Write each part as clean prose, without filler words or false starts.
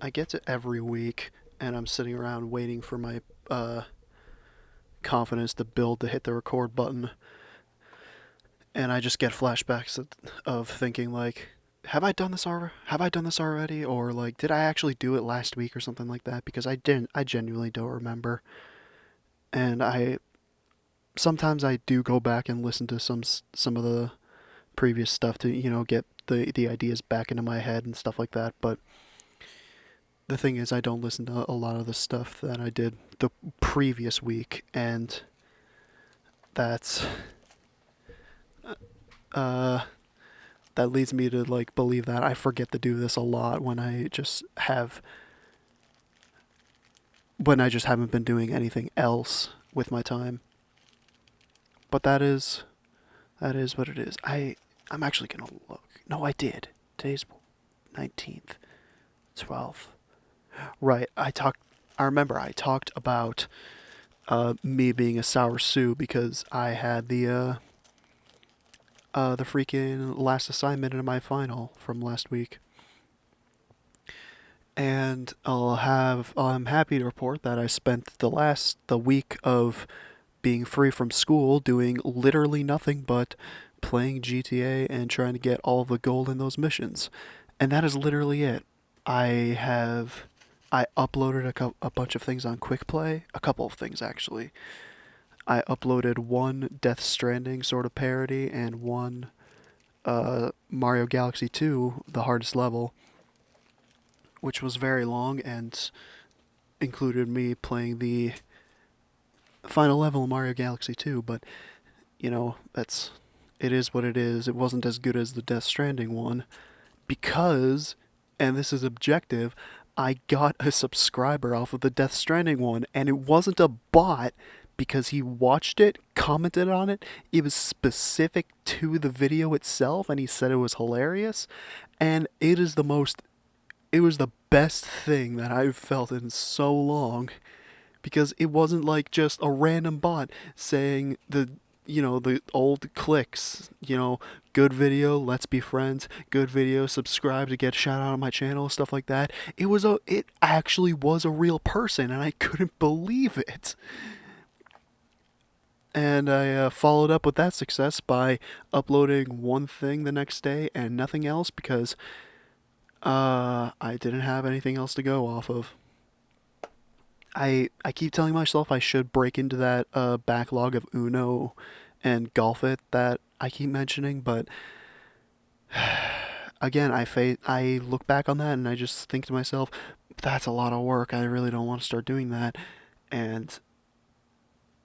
I get to every week, and I'm sitting around waiting for my confidence to build to hit the record button, and I just get flashbacks of thinking like, have I done this already? Have I done this already? Or like, did I actually do it last week or something like that? Because I didn't. I genuinely don't remember. And I sometimes I do go back and listen to some of the previous stuff to get the ideas back into my head and stuff like that. But the thing is, I don't listen to a lot of the stuff that I did the previous week, and that's uh that leads me to like believe that I forget to do this a lot when I just haven't been doing anything else with my time. But that is what it is. I'm actually gonna look. No, I did. Today's 19th, 12th. Right. I remember I talked about me being a sour Sue because I had the freaking last assignment in my final from last week. And I'm happy to report that I spent the week of being free from school doing literally nothing but playing GTA and trying to get all the gold in those missions. And that is literally it. I have I uploaded a bunch of things on Quick Play, a couple of things actually. I uploaded one Death Stranding sort of parody and one Mario Galaxy 2, the hardest level, which was very long and included me playing the final level of Mario Galaxy 2, but that's it is what it is. It wasn't as good as the Death Stranding one because, and this is objective, I got a subscriber off of the Death Stranding one, and it wasn't a bot because he watched it, commented on it. It was specific to the video itself, and he said it was hilarious. And it was the best thing that I've felt in so long because it wasn't like just a random bot saying the old clicks, good video, let's be friends, good video, subscribe to get a shout out on my channel, stuff like that. It actually was a real person, and I couldn't believe it. And I followed up with that success by uploading one thing the next day and nothing else because I didn't have anything else to go off of. I keep telling myself I should break into that backlog of Uno and Golf It that I keep mentioning, but again, I look back on that and I just think to myself, that's a lot of work. I really don't want to start doing that, and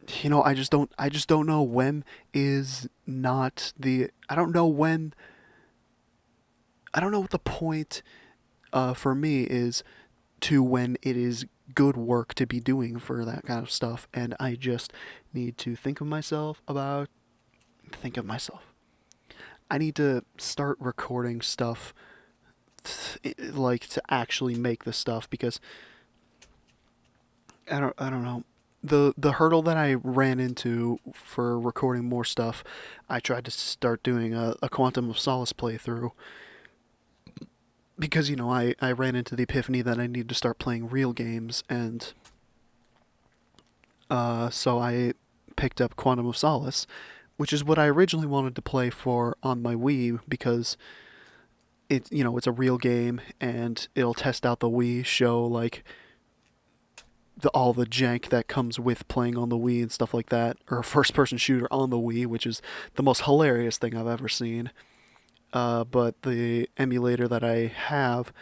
I just don't know when is not the I don't know when I don't know what the point for me is to when it is good work to be doing for that kind of stuff, and I just need to think of myself. I need to start recording stuff like to actually make the stuff because I don't know. The hurdle that I ran into for recording more stuff, I tried to start doing a Quantum of Solace playthrough because I ran into the epiphany that I need to start playing real games, and so I picked up Quantum of Solace, which is what I originally wanted to play for on my Wii because it's a real game and it'll test out the Wii, show like all the jank that comes with playing on the Wii and stuff like that, or a first-person shooter on the Wii, which is the most hilarious thing I've ever seen. But the emulator that I have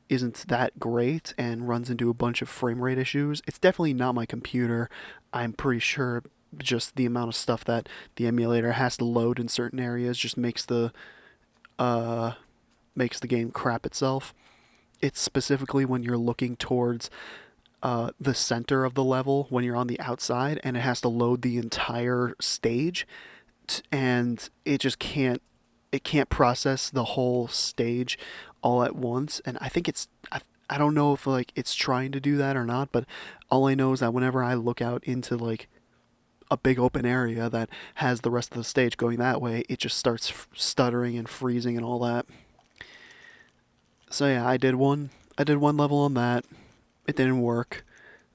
isn't that great and runs into a bunch of frame rate issues. It's definitely not my computer. I'm pretty sure just the amount of stuff that the emulator has to load in certain areas just uh makes the game crap itself. It's specifically when you're looking towards the center of the level when you're on the outside and it has to load the entire stage, and it can't process the whole stage all at once. And I think I don't know if like it's trying to do that or not, but all I know is that whenever I look out into like a big open area that has the rest of the stage going that way, it just starts stuttering and freezing and all that. So yeah, I did one. I did one level on that. It didn't work,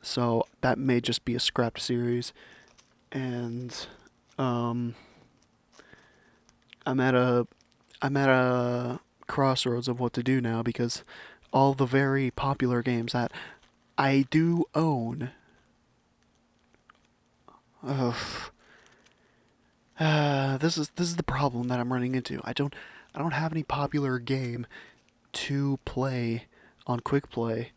so that may just be a scrapped series. And um, I'm at a I'm at a crossroads of what to do now because all the very popular games that I do own. Ugh, this is the problem that I'm running into. I don't have any popular game to play on quick play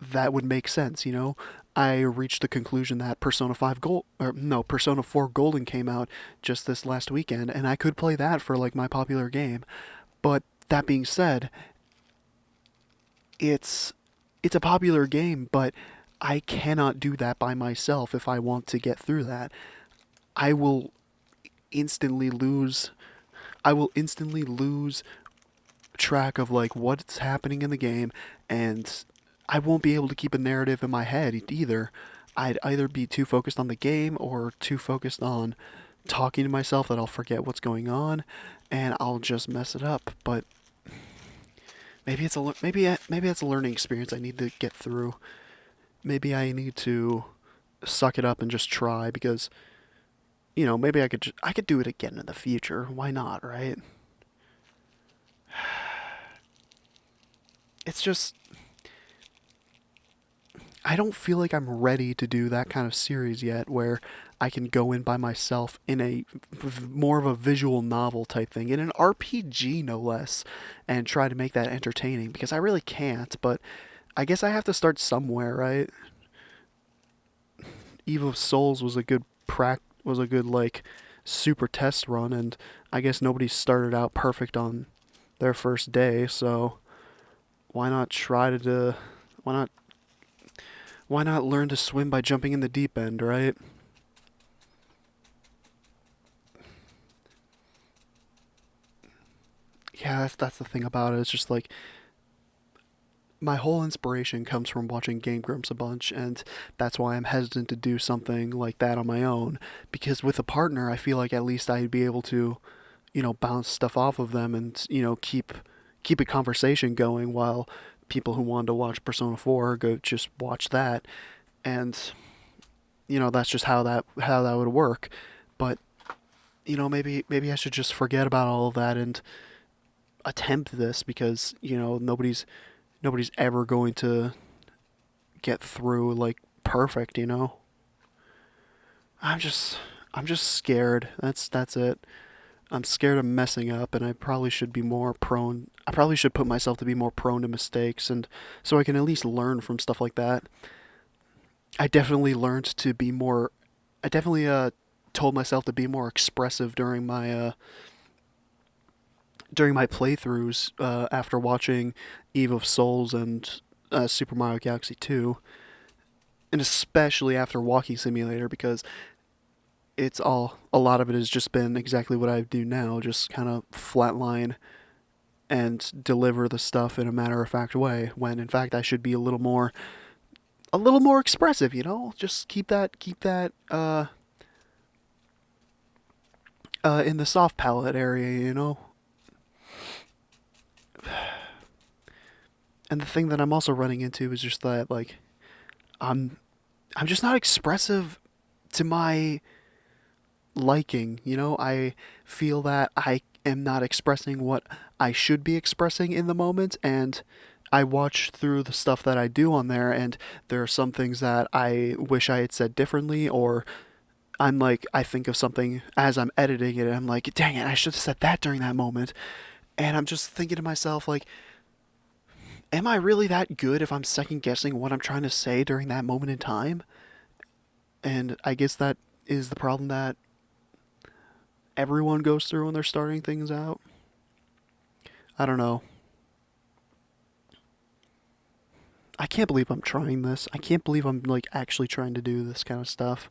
that would make sense, you know? I reached the conclusion that Persona 5 Gold or no, Persona 4 Golden came out just this last weekend and I could play that for like my popular game. But that being said, it's it's a popular game, but I cannot do that by myself if I want to get through that. I will instantly lose I will instantly lose track of like what's happening in the game, and I won't be able to keep a narrative in my head either. I'd either be too focused on the game or too focused on talking to myself that I'll forget what's going on and I'll just mess it up. But maybe it's a learning experience I need to get through. Maybe I need to suck it up and just try because maybe I could do it again in the future. Why not, right? It's just I don't feel like I'm ready to do that kind of series yet where I can go in by myself in a more of a visual novel type thing, in an RPG no less, and try to make that entertaining because I really can't, but I guess I have to start somewhere, right? Eve of Souls was a good like super test run, and I guess nobody started out perfect on their first day, so why not try to why not why not learn to swim by jumping in the deep end, right? Yeah, that's the thing about it. It's just like my whole inspiration comes from watching Game Grumps a bunch, and that's why I'm hesitant to do something like that on my own. Because with a partner, I feel like at least I'd be able to, bounce stuff off of them and keep a conversation going while people who wanted to watch Persona 4 go just watch that, and that's just how that would work. But maybe I should just forget about all of that and attempt this because nobody's ever going to get through like perfect, I'm just I'm just scared. That's it. I'm scared of messing up and I probably should put myself to be more prone to mistakes and so I can at least learn from stuff like that. I definitely learned to be more I definitely told myself to be more expressive during my playthroughs after watching Eve of Souls and Super Mario Galaxy 2, and especially after Walking Simulator because a lot of it has just been exactly what I do now, just kind of flatline and deliver the stuff in a matter of fact way when in fact I should be a little more expressive, Just keep that in the soft palette area. And the thing that I'm also running into is just that like I'm I'm just not expressive to my liking. I feel that I am not expressing what I should be expressing in the moment, and I watch through the stuff that I do on there, and there are some things that I wish I had said differently, or I think of something as I'm editing it, and I'm like, dang it, I should have said that during that moment. And I'm just thinking to myself, like, am I really that good if I'm second guessing what I'm trying to say during that moment in time? And I guess that is the problem that everyone goes through when they're starting things out. I don't know. I can't believe I'm trying this. I can't believe I'm like actually trying to do this kind of stuff.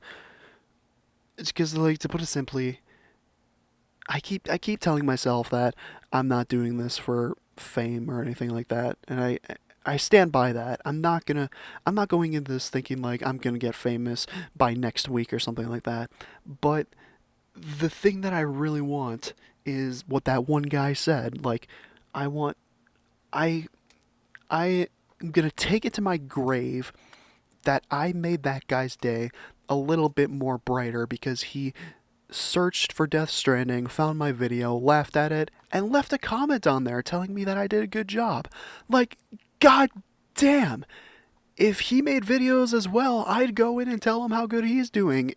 It's because like to put it simply, I keep telling myself that I'm not doing this for fame or anything like that, and I stand by that. I'm not going into this thinking like I'm gonna get famous by next week or something like that. But the thing that I really want is what that one guy said. Like I want I I am gonna take it to my grave that I made that guy's day a little bit more brighter because he searched for Death Stranding, found my video, laughed at it, and left a comment on there telling me that I did a good job. Like, god damn! If he made videos as well, I'd go in and tell him how good he's doing.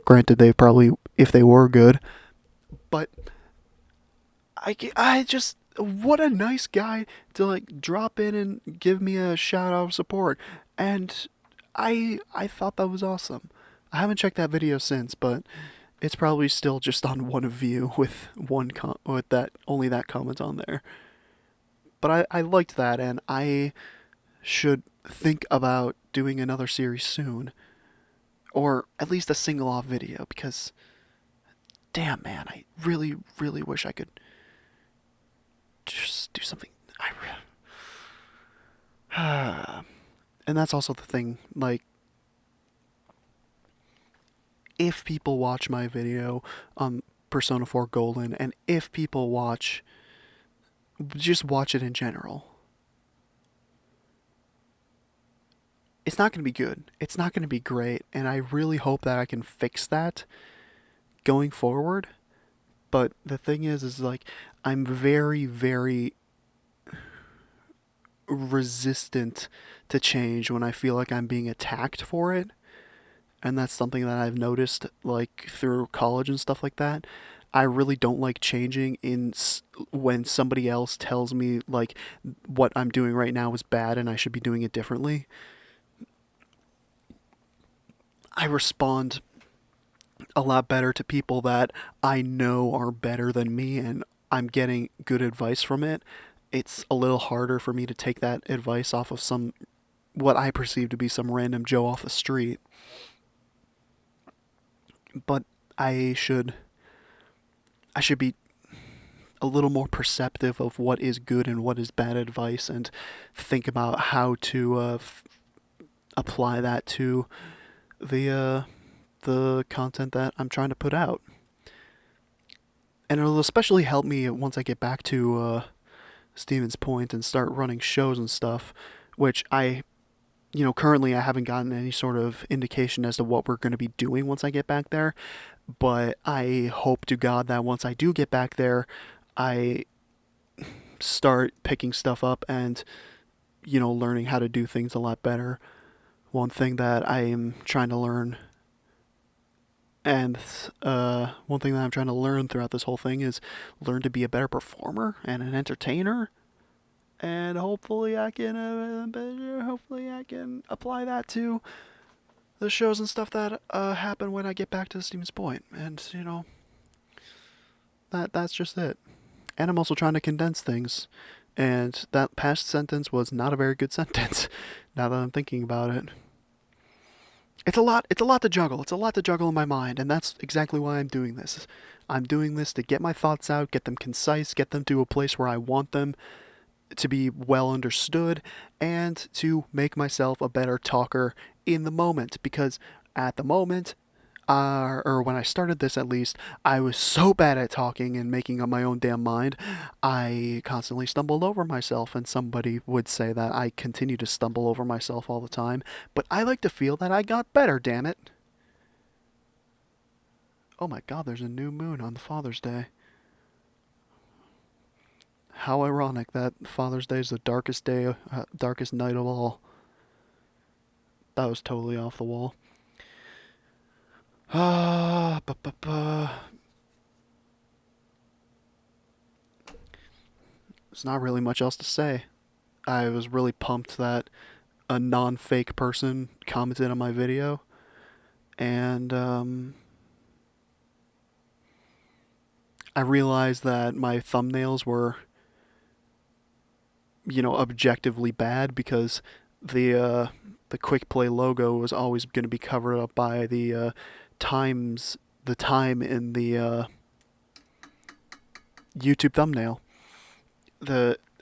Granted, they probably, if they were good, but I just, what a nice guy to like drop in and give me a shout out of support. And I thought that was awesome. I haven't checked that video since, but it's probably still just on one view with with that only that comment on there. But I liked that, and I should think about doing another series soon, or at least a single off video, because damn man, I really really wish I could just do something. And that's also the thing, like, if people watch my video on Persona 4 Golden, and if people just watch it in general, it's not going to be good. It's not going to be great, and I really hope that I can fix that going forward. But the thing is like, I'm very, very resistant to change when I feel like I'm being attacked for it. And that's something that I've noticed, like, through college and stuff like that. I really don't like changing when somebody else tells me, like, what I'm doing right now is bad and I should be doing it differently. I respond a lot better to people that I know are better than me and I'm getting good advice from it. It's a little harder for me to take that advice off of what I perceive to be some random Joe off the street. But I should I should be a little more perceptive of what is good and what is bad advice, and think about how to apply that to the the content that I'm trying to put out. And it'll especially help me once I get back to Stevens Point and start running shows and stuff, which currently I haven't gotten any sort of indication as to what we're going to be doing once I get back there. But I hope to God that once I do get back there, I start picking stuff up and, learning how to do things a lot better. One thing that I am trying to learn, and one thing that I'm trying to learn throughout this whole thing is learn to be a better performer and an entertainer. And hopefully I can apply that to the shows and stuff that happen when I get back to Stevens Point. And that's just it. And I'm also trying to condense things. And that past sentence was not a very good sentence. Now that I'm thinking about it, it's a lot. It's a lot to juggle. It's a lot to juggle in my mind, and that's exactly why I'm doing this. I'm doing this to get my thoughts out, get them concise, get them to a place where I want them to be well understood, and to make myself a better talker in the moment. Because at the moment, or when I started this at least, I was so bad at talking and making up my own damn mind. I constantly stumbled over myself, and somebody would say that I continue to stumble over myself all the time. But I like to feel that I got better, damn it. Oh my god, there's a new moon on the Father's Day. How ironic that Father's Day is the darkest day, darkest night of all. That was totally off the wall. Ah, ba ba ba. There's not really much else to say. I was really pumped that a non-fake person commented on my video, and I realized that my thumbnails were, objectively bad because the quick play logo was always going to be covered up by the time in the YouTube thumbnail.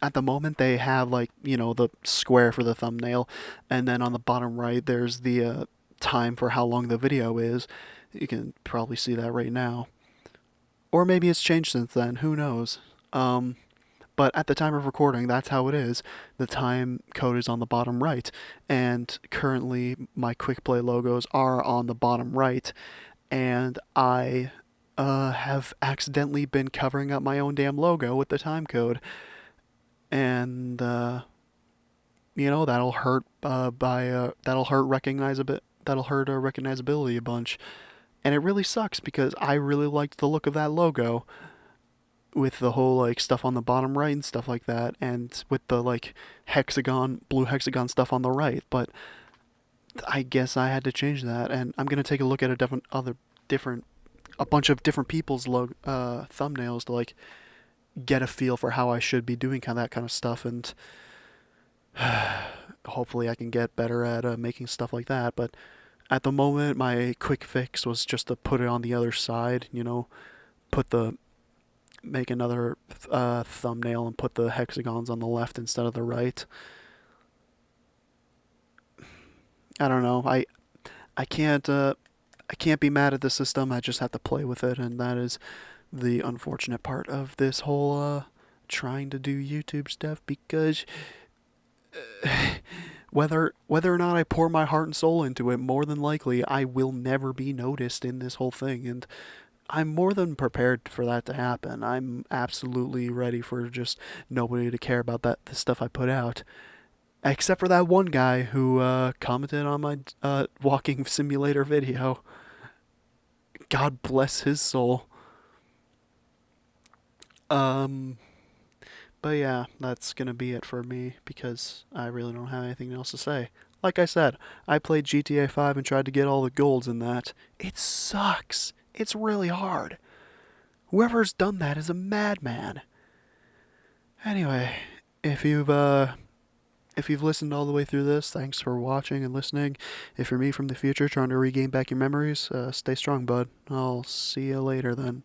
At the moment they have, like, the square for the thumbnail, and then on the bottom right there's the time for how long the video is. You can probably see that right now, or maybe it's changed since then. Who knows? But at the time of recording, that's how it is. The time code is on the bottom right, and currently my quick play logos are on the bottom right, and I have accidentally been covering up my own damn logo with the time code, and that'll hurt that'll hurt recognize a bit that'll hurt recognizability a bunch, and it really sucks because I really liked the look of that logo with the whole like stuff on the bottom right and stuff like that, and with the like blue hexagon stuff on the right. But I guess I had to change that, and I'm gonna take a look at different a bunch of different people's thumbnails to like get a feel for how I should be doing that kind of stuff, and hopefully I can get better at making stuff like that. But at the moment, my quick fix was just to put it on the other side. Put the make another thumbnail and put the hexagons on the left instead of the right. I don't know. I can't be mad at the system. I just have to play with it, and that is the unfortunate part of this whole trying to do YouTube stuff, because whether or not I pour my heart and soul into it, more than likely I will never be noticed in this whole thing, and I'm more than prepared for that to happen. I'm absolutely ready for just nobody to care about the stuff I put out. Except for that one guy who commented on my walking simulator video. God bless his soul. Um, but yeah, that's gonna be it for me because I really don't have anything else to say. Like I said, I played GTA 5 and tried to get all the golds in that. It sucks. It's really hard. Whoever's done that is a madman. Anyway, if you've if you've listened all the way through this, thanks for watching and listening. If you're me from the future trying to regain back your memories, stay strong, bud. I'll see you later then.